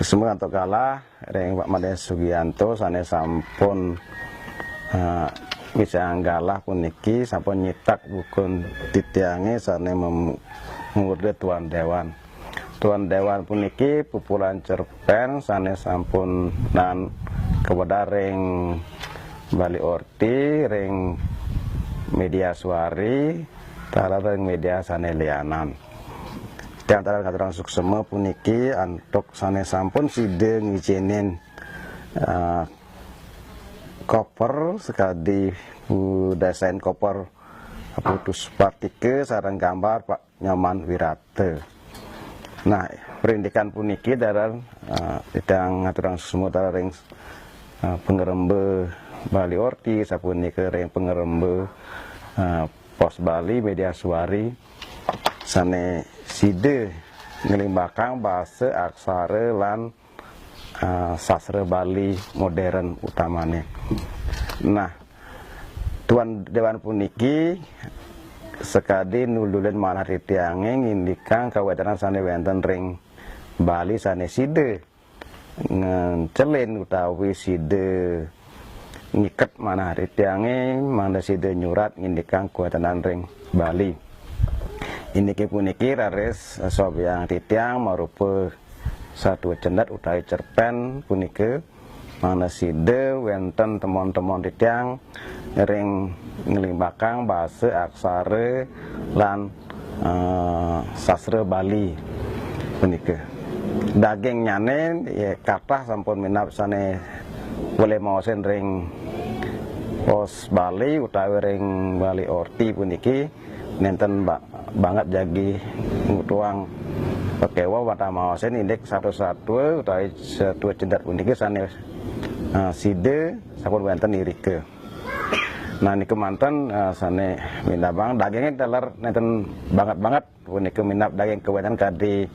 semua atau kalah ring Pak Made Sugianto sane sampun bisa anggalah puniki sampun nyitak bukun titiange sane mengurde Tuan Dewan. Tuan Dewan puniki pupulan cerpen sane sampun nan kepada ring Bali Orti ring media suari tara ring media sane lianan. Di antara katuran suksema puniki antuk sane sampun side ngijinin koper sekali desain koper putus partike sareng gambar Pak Nyoman Wirate. Nah, perindikan puniki daran tidang ngaturan suksema tara ring pengerembe Bali Orti sapunika ring pengerembe Pos Bali media suari sane side ngelimbakang bahasa aksara lan sastra Bali modern utamane. Nah, Tuan Dewan puniki sekadi nululen manah titiange ngindikang kawedanan sane wonten ring Bali sane side ngecelin utawi side ngiket manah titiange manda side nyurat ngindikang kawedanan ring Bali. Iniki puniki raris sob yang titiang marupa satu cendat utawi cerpen punike mana side wenten temon-temon titiang ring ngelimbakang bahasa aksara lan sastra Bali punike. Daging nyane ya kathah sampun minap sane boleh maosen ring Pos Bali utawi ring Bali Orti puniki nenten banget jagi ngutuang pekewa wata maosen indek satu-satu utawi satu cendat puniki sane side sampun wonten irike. Nah niku manten sane minap bang dagingnya teler nenten banget puniki minap daging kewetan kadi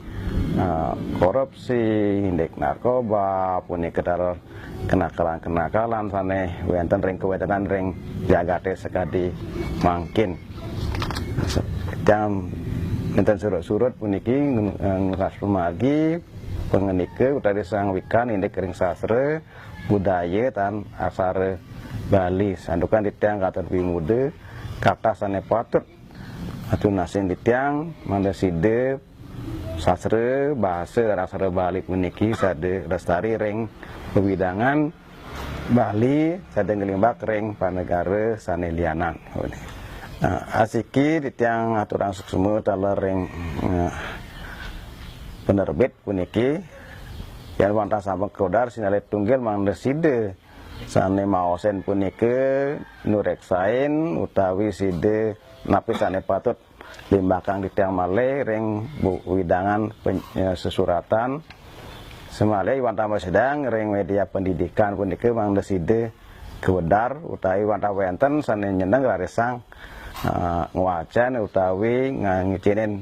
korupsi indek narkoba puniki teler kenakalan sane wonten ring kewetanan ring jagate sekadi mangkin. Jam nenten surut-surut puniki ngeras pemagi pengenike utawi sang wikan indek ring sastra budaya tan aksara Bali sandukan ditiang katon pimude kata sane patut atunasin ditiang manda side sastra bahasa aksara Bali puniki sade lestari ring pewidangan Bali sade ngelimbak ring panegara sane lianan. Asiki ditiang aturan suksema tala ring penerbit puniki yang wonten sampun kodar sinale tunggil mangda side sane maosen punike nureksain utawi side napi sane patut limbakang ditiang malih ring widangan sesuratan semale wonten sedang ring media pendidikan punike mangda side kewedar utawi wonten wonten sane nyeneng raresang ngwacan utawi ngicinin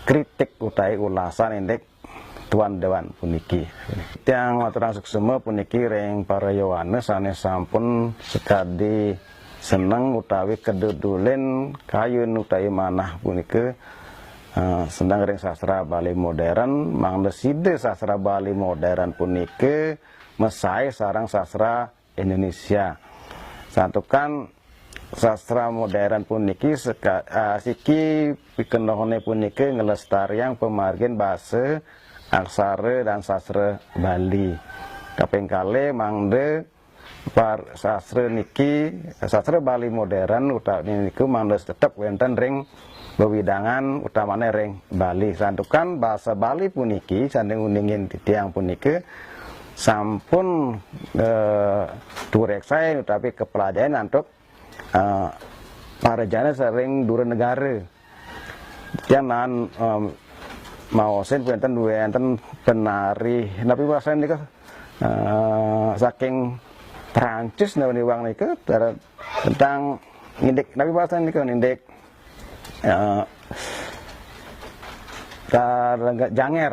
kritik utawi ulasan indek Tuan Dewan puniki. Tiang aturan suksema puniki ring para yawane sane sampun sekadi seneng utawi kedudulen kayun utawi manah punike sedang ring sastra Bali modern mangda side sastra Bali modern punike mesai sarang sastra Indonesia. Santukan sastra modern puniki siki pikenohone puniki ngelestariang pemargin bahasa aksara dan sastra Bali. Kaping kale mangde par sastra niki sastra Bali modern utawi niku mangde tetep wonten ring bewidangan utamane ring Bali. Santukan bahasa Bali puniki sanding uningin titiang puniki sampun dureksae utawi kepelajaran untuk para jana sering dura negara jangan maosen wonten penari tapi wasan niku saking Prancis nawi wang niku tentang ngindik tapi wasan niku ngindik janger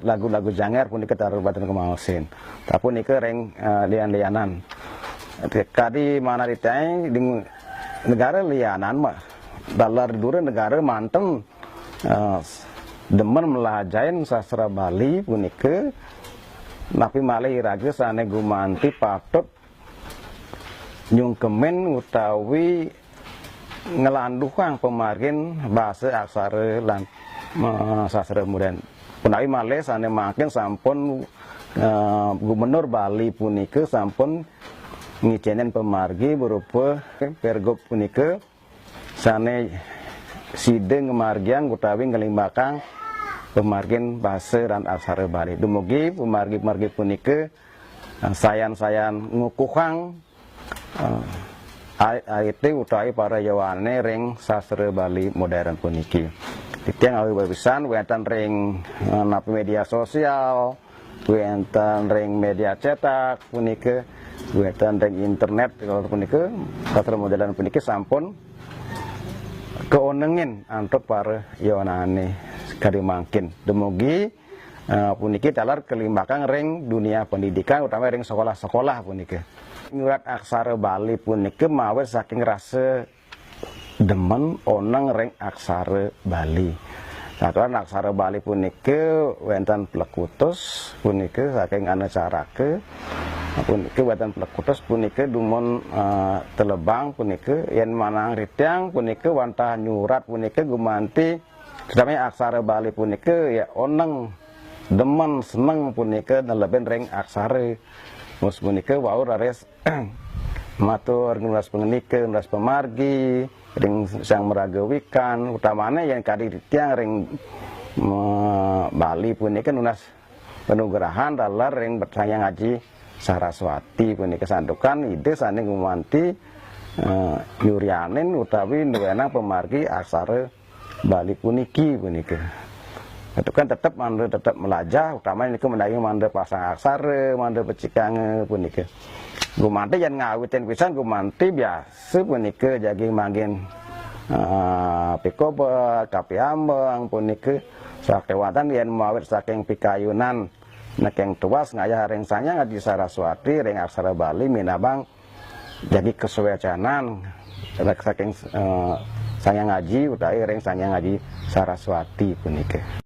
lagu-lagu janger pun kita taruhbatan kemaosen tapi niku ring lian-lianan kadi mana diteng di negara lianan mah dalar dure negara mantem demen melajain sastra Bali punike napi malih irage sane gumanti patut nyungkemen utawi ngelanduhang pemargin bahasa aksara lan sastra modern. Punawi malih sane makin sampun Gubernur Bali punike sampun ngicenen pemargi berupa pergub punike sane side ngemargian utawi ngelimbakang pemargin bahasa dan aksara Bali. Dumugi pemargi-pemargi punike sayan-sayan ngukuhang ayat utawi para yawane ring sastra Bali modern puniki. Titiang awi babisan wonten ring napi media sosial, wonten ring media cetak punike, wonten ring internet kalau punike sastra modern puniki sampun keonengin untuk para yawanane sekali mangkin. Dumugi puniki talar kelimbakang ring dunia pendidikan utama ring sekolah-sekolah punike. Nyurat aksara Bali punike mawe saking rasa demen oneng ring aksara Bali. Satuan aksara Bali punike wonten plekutus punike saking anacarake punike wonten plekutus punike dumun telebang punike yen manang ritiang punike wantah nyurat punike gumanti sedame aksara Bali punike ya oneng demen seneng punike neleben ring aksara mus punike wau rares matur nulas pengenike nulas pemargi ring sang meragawikan utamane yang kadi tiang ring Bali punike nulas penugrahan dalar ring bersayang ngaji Saraswati punike sandukan ide sane ngumanti nyuryanin utawi nuwenang pemargi aksara Bali puniki punike. Itu kan tetap melajah utamanya niku mendayu mande pasang aksara mande pecikange punike. Gumanti yang ngawitin pisan gumanti biasa punike jagi mangin pikoba kapi ambang punike sakewatan yen mawit saking pikayunan nekeng tuas ngayah ring sanya ngaji Saraswati ring aksara Bali minabang jadi kesuwecenan saking sanya ngaji utawi ring sanya ngaji Saraswati punike.